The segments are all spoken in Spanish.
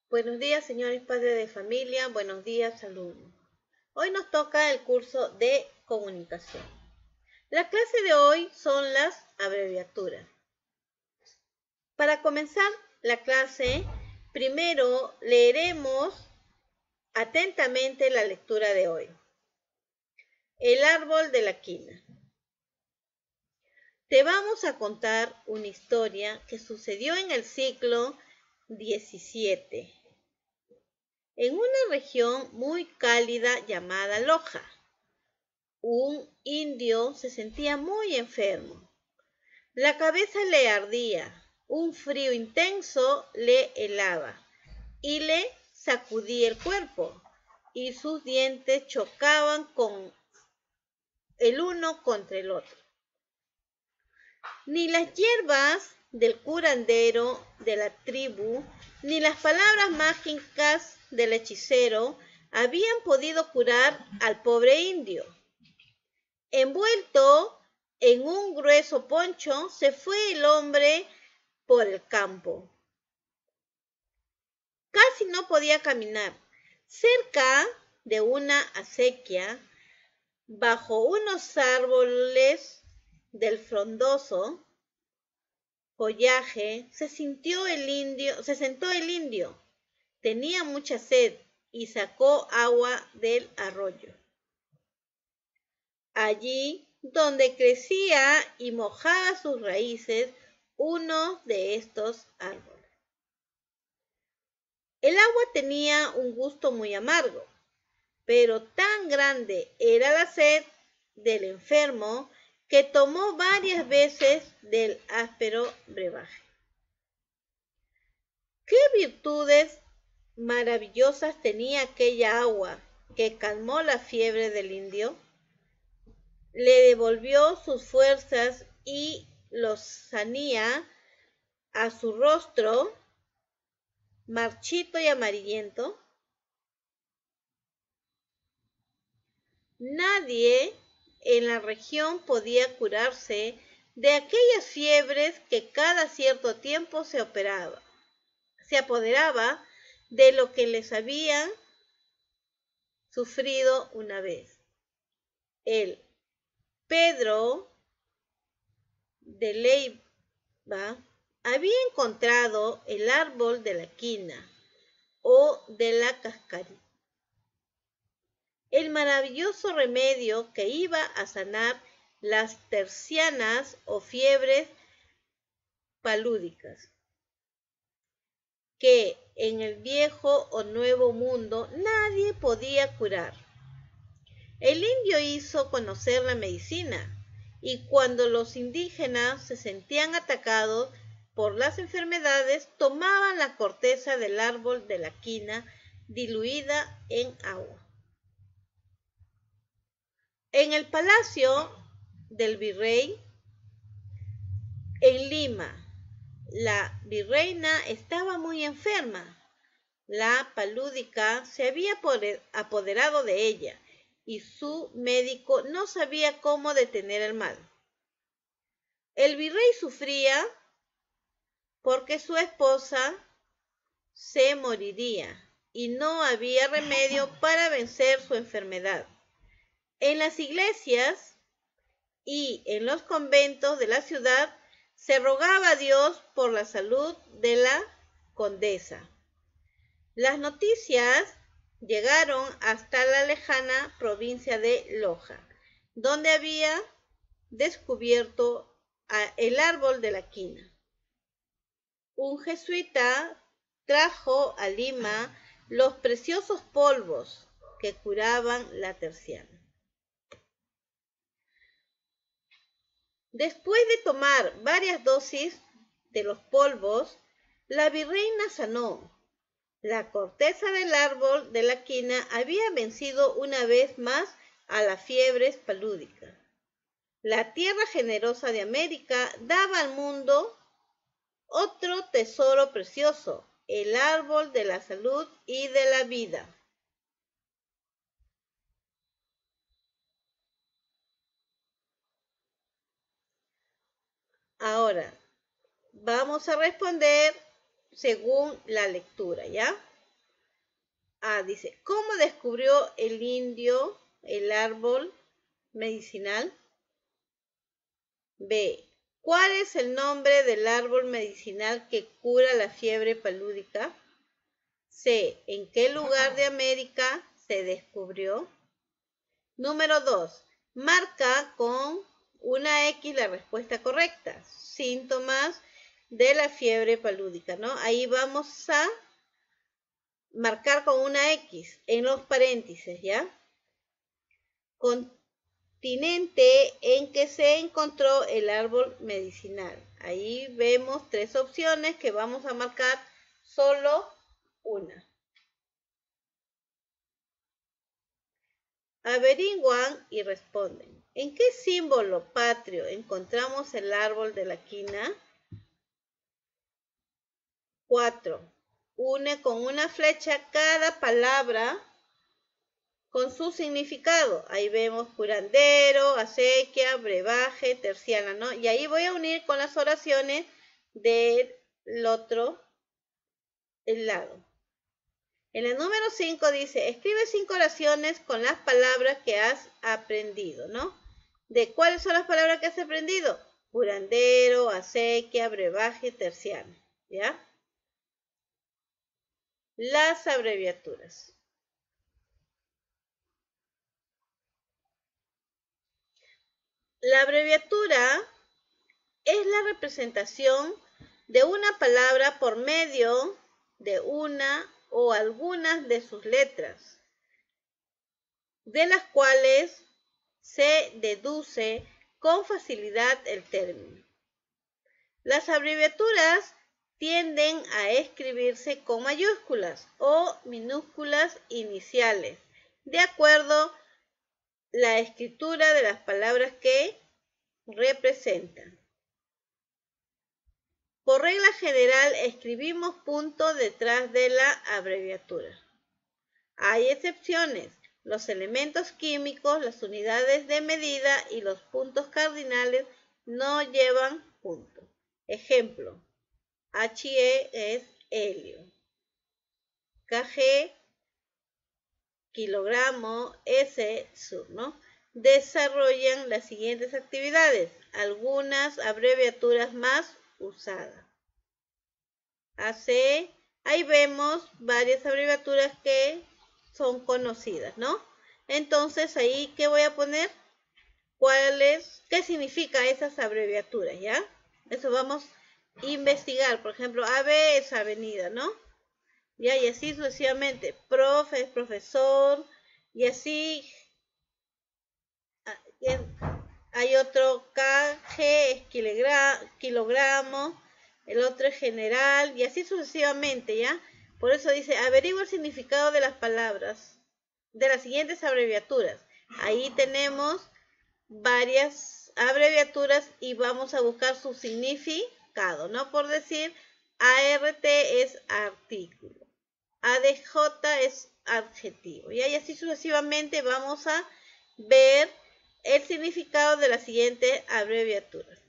Buenos días, señores padres de familia. Buenos días, alumnos. Hoy nos toca el curso de comunicación. La clase de hoy son las abreviaturas. Para comenzar la clase, primero leeremos atentamente la lectura de hoy. El árbol de la quina. Te vamos a contar una historia que sucedió en el siglo XVII. En una región muy cálida llamada Loja, un indio se sentía muy enfermo. La cabeza le ardía, un frío intenso le helaba y le sacudía el cuerpo, y sus dientes chocaban con el uno contra el otro. Ni las hierbas del curandero de la tribu, ni las palabras mágicas del hechicero habían podido curar al pobre indio. Envuelto en un grueso poncho, se fue el hombre por el campo. Casi no podía caminar. Cerca de una acequia, bajo unos árboles del frondoso follaje, se sentó el indio. Tenía mucha sed y sacó agua del arroyo. Allí donde crecía y mojaba sus raíces uno de estos árboles. El agua tenía un gusto muy amargo, pero tan grande era la sed del enfermo que tomó varias veces del áspero brebaje. ¿Qué virtudes maravillosas tenía aquella agua que calmó la fiebre del indio? Le devolvió sus fuerzas y lozanía a su rostro marchito y amarillento. Nadie en la región podía curarse de aquellas fiebres que cada cierto tiempo se apoderaba de lo que les habían sufrido una vez. El Pedro de Leiva había encontrado el árbol de la quina o de la cascarita, el maravilloso remedio que iba a sanar las tercianas o fiebres palúdicas, que en el viejo o nuevo mundo nadie podía curar. El indio hizo conocer la medicina, y cuando los indígenas se sentían atacados por las enfermedades, tomaban la corteza del árbol de la quina diluida en agua. En el palacio del virrey en Lima, la virreina estaba muy enferma. La palúdica se había apoderado de ella y su médico no sabía cómo detener el mal. El virrey sufría porque su esposa se moriría y no había remedio para vencer su enfermedad. En las iglesias y en los conventos de la ciudad se rogaba a Dios por la salud de la condesa. Las noticias llegaron hasta la lejana provincia de Loja, donde había descubierto el árbol de la quina. Un jesuita trajo a Lima los preciosos polvos que curaban la terciana. Después de tomar varias dosis de los polvos, la virreina sanó. La corteza del árbol de la quina había vencido una vez más a las fiebres palúdicas. La tierra generosa de América daba al mundo otro tesoro precioso, el árbol de la salud y de la vida. Ahora, vamos a responder según la lectura, ¿ya? A dice, ¿cómo descubrió el indio el árbol medicinal? B, ¿cuál es el nombre del árbol medicinal que cura la fiebre palúdica? C, ¿en qué lugar de América se descubrió? Número 2, marca con una X la respuesta correcta. Síntomas de la fiebre palúdica, ¿no? Ahí vamos a marcar con una X en los paréntesis, ¿ya? Continente en que se encontró el árbol medicinal. Ahí vemos tres opciones que vamos a marcar solo una. Averiguan y responden. ¿En qué símbolo patrio encontramos el árbol de la quina? 4. Une con una flecha cada palabra con su significado. Ahí vemos curandero, acequia, brebaje, terciana, ¿no? Y ahí voy a unir con las oraciones del otro lado. En el número 5 dice, escribe 5 oraciones con las palabras que has aprendido, ¿no? ¿De cuáles son las palabras que has aprendido? Curandero, acequia, brebaje, terciana, ¿ya? Las abreviaturas. La abreviatura es la representación de una palabra por medio de una o algunas de sus letras, de las cuales se deduce con facilidad el término. Las abreviaturas tienden a escribirse con mayúsculas o minúsculas iniciales, de acuerdo a la escritura de las palabras que representan. Por regla general, escribimos punto detrás de la abreviatura. Hay excepciones. Los elementos químicos, las unidades de medida y los puntos cardinales no llevan punto. Ejemplo, HE es helio, KG, kilogramo, S, sur, ¿no? Desarrollan las siguientes actividades, algunas abreviaturas más usadas. AC, ahí vemos varias abreviaturas que son conocidas, ¿no? Entonces, ahí, ¿qué voy a poner? ¿Qué significa esas abreviaturas, ya? Eso vamos a investigar. Por ejemplo, AB es avenida, ¿no? Ya, y así sucesivamente. Profe es profesor, y así hay otro KG es kilogramo, el otro es general, y así sucesivamente, ¿ya? Por eso dice, averigua el significado de las palabras, de las siguientes abreviaturas. Ahí tenemos varias abreviaturas y vamos a buscar su significado, ¿no? Por decir, ART es artículo, ADJ es adjetivo, ¿ya? Y así sucesivamente vamos a ver el significado de las siguientes abreviaturas.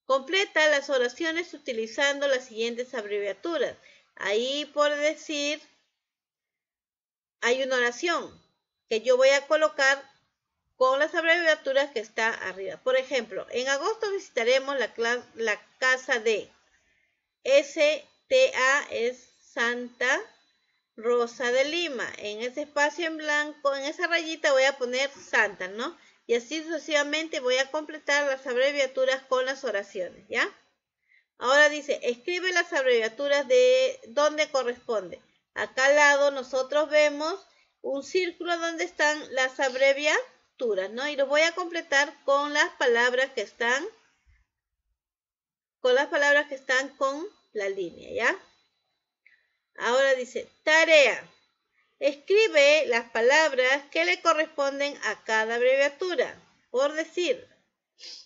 Completa las oraciones utilizando las siguientes abreviaturas. Ahí, por decir, hay una oración que yo voy a colocar con las abreviaturas que está arriba. Por ejemplo, en agosto visitaremos la casa de STA es Santa Rosa de Lima. En ese espacio en blanco, en esa rayita voy a poner Santa, ¿no? Y así sucesivamente voy a completar las abreviaturas con las oraciones, ¿ya? Ahora dice, escribe las abreviaturas de donde corresponde. Acá al lado nosotros vemos un círculo donde están las abreviaturas, ¿no? Y los voy a completar con las palabras que están con la línea, ¿ya? Ahora dice, tarea. Escribe las palabras que le corresponden a cada abreviatura. Por decir,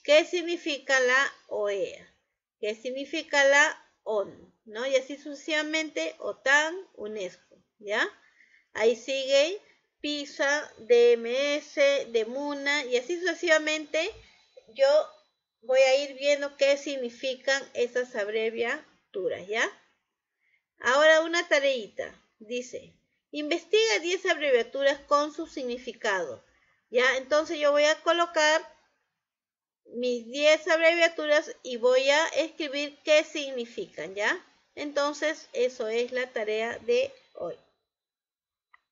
¿qué significa la OEA? ¿Qué significa la ONU? ¿No? Y así sucesivamente, OTAN, UNESCO, ¿ya? Ahí sigue PISA, DMS, DEMUNA, y así sucesivamente yo voy a ir viendo qué significan esas abreviaturas, ¿ya? Ahora una tareita. Dice, investiga 10 abreviaturas con su significado. Ya, entonces yo voy a colocar mis 10 abreviaturas y voy a escribir qué significan, ¿ya? Entonces, eso es la tarea de hoy.